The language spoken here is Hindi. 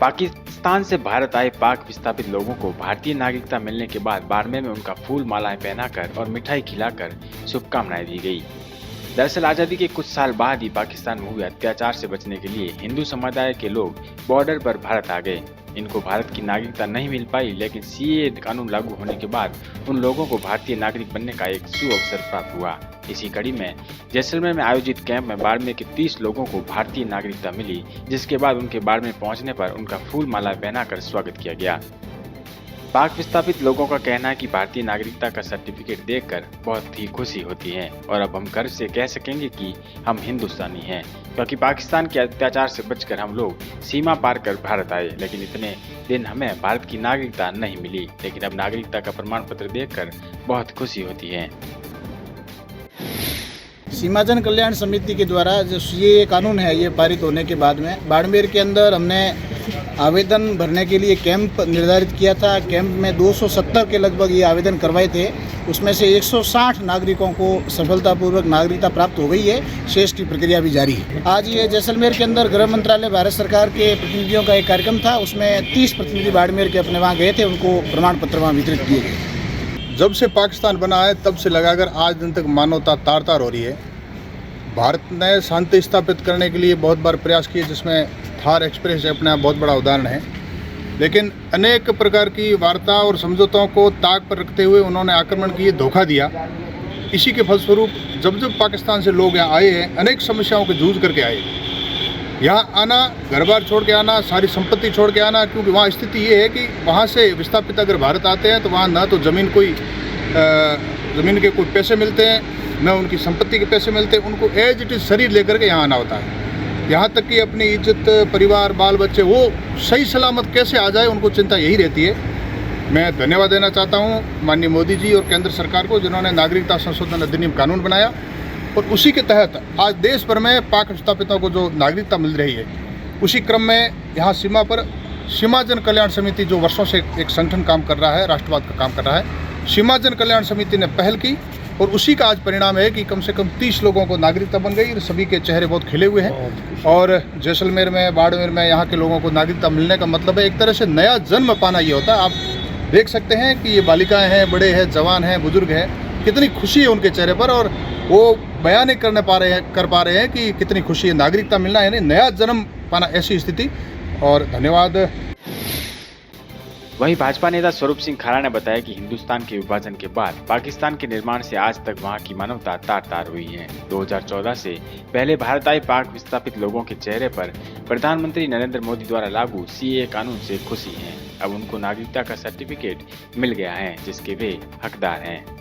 पाकिस्तान से भारत आए पाक विस्थापित लोगों को भारतीय नागरिकता मिलने के बाद बाड़मेर में उनका फूल मालाएं पहनाकर और मिठाई खिलाकर शुभकामनाएं दी गई। दरअसल आजादी के कुछ साल बाद ही पाकिस्तान में हुए अत्याचार से बचने के लिए हिंदू समुदाय के लोग बॉर्डर पर भारत आ गए। इनको भारत की नागरिकता नहीं मिल पाई, लेकिन सीएए कानून लागू होने के बाद उन लोगों को भारतीय नागरिक बनने का एक सुअवसर प्राप्त हुआ। इसी कड़ी में जैसलमेर में आयोजित कैंप में बाड़मेर के 30 लोगों को भारतीय नागरिकता मिली, जिसके बाद उनके बाड़मेर पहुंचने पर उनका फूल माला पहनाकर स्वागत किया गया। पाक विस्थापित लोगों का कहना है कि भारतीय नागरिकता का सर्टिफिकेट देखकर बहुत ही खुशी होती है और अब हम गर्व से कह सकेंगे कि हम हिंदुस्तानी हैं, क्योंकि पाकिस्तान के अत्याचार से बचकर हम लोग सीमा पार कर भारत आए, लेकिन इतने दिन हमें भारत की नागरिकता नहीं मिली, लेकिन अब नागरिकता का प्रमाण पत्र देखकर बहुत खुशी होती है। सीमा जन कल्याण समिति के द्वारा जो ये कानून है ये पारित होने के बाद में बाड़मेर के अंदर हमने आवेदन भरने के लिए कैंप निर्धारित किया था। कैंप में 270 के लगभग ये आवेदन करवाए थे। उसमें से 160 नागरिकों को सफलतापूर्वक नागरिकता प्राप्त हो गई है। शेष की प्रक्रिया भी जारी है। आज ये जैसलमेर के अंदर गृह मंत्रालय भारत सरकार के प्रतिनिधियों का एक कार्यक्रम था। उसमें 30 प्रतिनिधि बाड़मेर के अपने वहाँ गए थे, उनको प्रमाण पत्र वहाँ वितरित किए गए। जब से पाकिस्तान बना है तब से लगाकर आज दिन तक मानवता तार तार हो रही है। भारत ने शांति स्थापित करने के लिए बहुत बार प्रयास किए, जिसमें थार एक्सप्रेस अपने आप बहुत बड़ा उदाहरण है। लेकिन अनेक प्रकार की वार्ता और समझौतों को ताक पर रखते हुए उन्होंने आक्रमण किए, धोखा दिया। इसी के फलस्वरूप जब जब पाकिस्तान से लोग यहाँ आए हैं, अनेक समस्याओं के जूझ करके आए। यहाँ आना, घर बार छोड़ के आना, सारी संपत्ति छोड़ के आना, क्योंकि वहाँ स्थिति ये है कि वहाँ से विस्थापित अगर भारत आते हैं तो वहाँ ना तो ज़मीन के कोई पैसे मिलते हैं, न उनकी संपत्ति के पैसे मिलते हैं। उनको एज इट इज़ शरीर लेकर के यहाँ आना होता है। यहाँ तक कि अपनी इज्जत, परिवार, बाल बच्चे वो सही सलामत कैसे आ जाए, उनको चिंता यही रहती है। मैं धन्यवाद देना चाहता हूँ माननीय मोदी जी और केंद्र सरकार को, जिन्होंने नागरिकता संशोधन अधिनियम कानून बनाया और उसी के तहत आज देश भर में पाक विस्थापितों को जो नागरिकता मिल रही है। उसी क्रम में यहाँ सीमा पर सीमा जन कल्याण समिति जो वर्षों से एक संगठन काम कर रहा है, राष्ट्रवाद का काम कर रहा है, सीमा जन कल्याण समिति ने पहल की और उसी का आज परिणाम है कि कम से कम 30 लोगों को नागरिकता बन गई। सभी के चेहरे बहुत खिले हुए हैं और जैसलमेर में, बाड़मेर में यहाँ के लोगों को नागरिकता मिलने का मतलब है एक तरह से नया जन्म पाना ये होता है। आप देख सकते हैं कि ये बालिकाएं हैं, बड़े हैं, जवान हैं, बुजुर्ग हैं, कितनी खुशी है उनके चेहरे पर और वो बयान नहीं कर पा रहे हैं कि कितनी खुशी है। नागरिकता मिलना यानी नया जन्म पाना, ऐसी स्थिति। और धन्यवाद। वहीं भाजपा नेता स्वरूप सिंह खारा ने बताया कि हिंदुस्तान के विभाजन के बाद पाकिस्तान के निर्माण से आज तक वहां की मानवता तार तार हुई है। 2014 से पहले भारत आए पाक विस्थापित लोगों के चेहरे पर प्रधानमंत्री नरेंद्र मोदी द्वारा लागू सीएए कानून से खुशी है। अब उनको नागरिकता का सर्टिफिकेट मिल गया है, जिसके वे हकदार हैं।